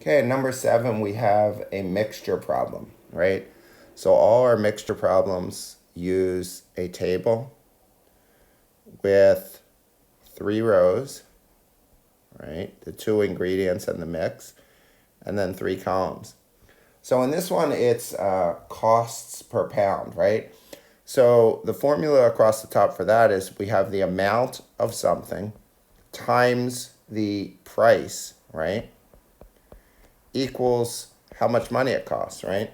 Okay, number 7, we have a mixture problem, right? So all our mixture problems use a table with 3 rows, right? The 2 ingredients and the mix, and then 3 columns. So in this one, it's costs per pound, right? So the formula across the top for that is we have the amount of something times the price, right? Equals how much money it costs, right?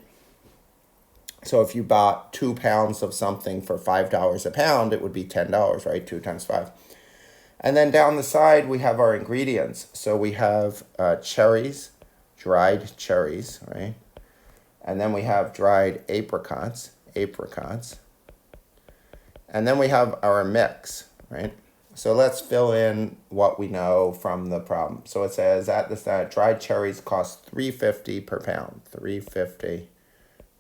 So if you bought 2 pounds of something for $5 a pound, it would be $10, right? 2 times 5. And then down the side, we have our ingredients. So we have cherries, dried cherries, right? And then we have dried apricots. And then we have our mix, right? So let's fill in what we know from the problem. So it says at the start, dried cherries cost $3.50 per pound. $3.50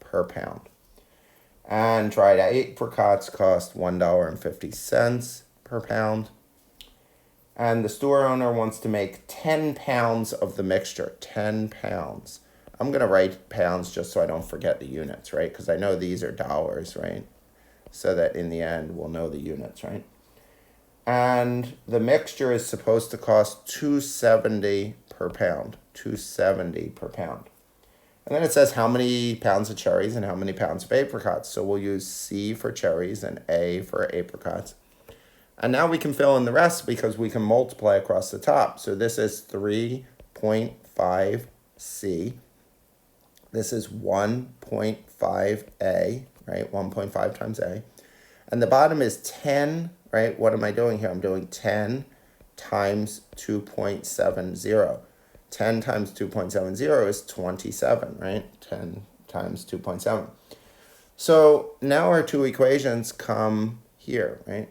per pound. And dried apricots cost $1.50 per pound. And the store owner wants to make 10 pounds of the mixture. 10 pounds. I'm going to write pounds just so I don't forget the units, right? Because I know these are dollars, right? So that in the end, we'll know the units, right? And the mixture is supposed to cost $2.70 per pound. $2.70 per pound. And then it says how many pounds of cherries and how many pounds of apricots. So we'll use C for cherries and A for apricots. And now we can fill in the rest because we can multiply across the top. So this is 3.5 C. This is 1.5 A, right? 1.5 times A. And the bottom is 10, right? What am I doing here? I'm doing 10 times 2.70. 10 times 2.70 is 27, right? 10 times 2.7. So now our 2 equations come here, right?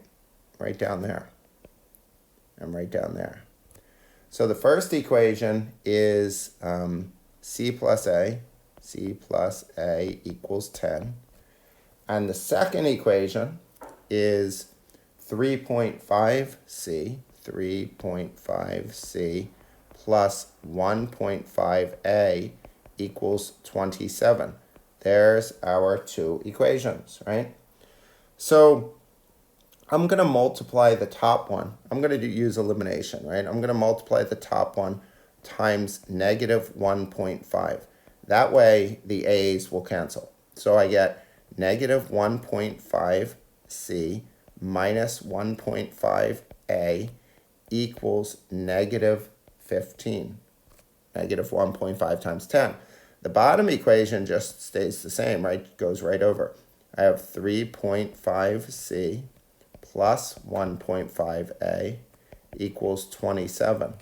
Right down there. And right down there. So the first equation is C plus A. C plus A equals 10. And the second equation is 3.5C. 3.5C plus 1.5A equals 27. There's our 2 equations, right? So I'm going to multiply the top one. I'm going to use elimination, right? I'm going to multiply the top one times negative 1.5. That way, the A's will cancel. So I get negative 1.5C minus 1.5A equals negative 15. Negative 1.5 times 10. The bottom equation just stays the same, right? Goes right over. I have 3.5C plus 1.5A equals 27.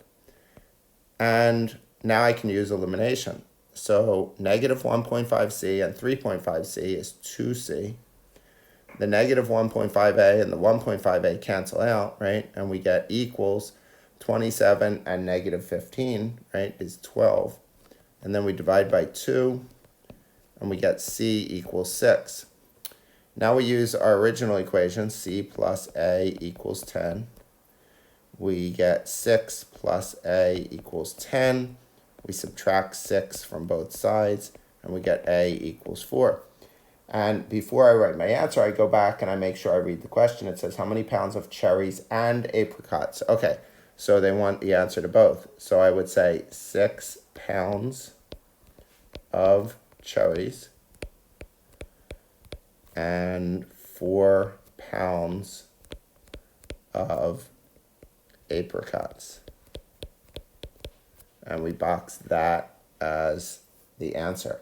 And now I can use elimination. So negative 1.5C and 3.5C is 2C. The negative 1.5A and the 1.5A cancel out, right? And we get equals 27 and negative 15, right, is 12. And then we divide by 2, and we get C equals 6. Now we use our original equation, C plus A equals 10. We get 6 plus A equals 10. We subtract 6 from both sides, and we get A equals 4. And before I write my answer, I go back and I make sure I read the question. It says, how many pounds of cherries and apricots? Okay, so they want the answer to both. So I would say 6 pounds of cherries and 4 pounds of apricots. And we box that as the answer.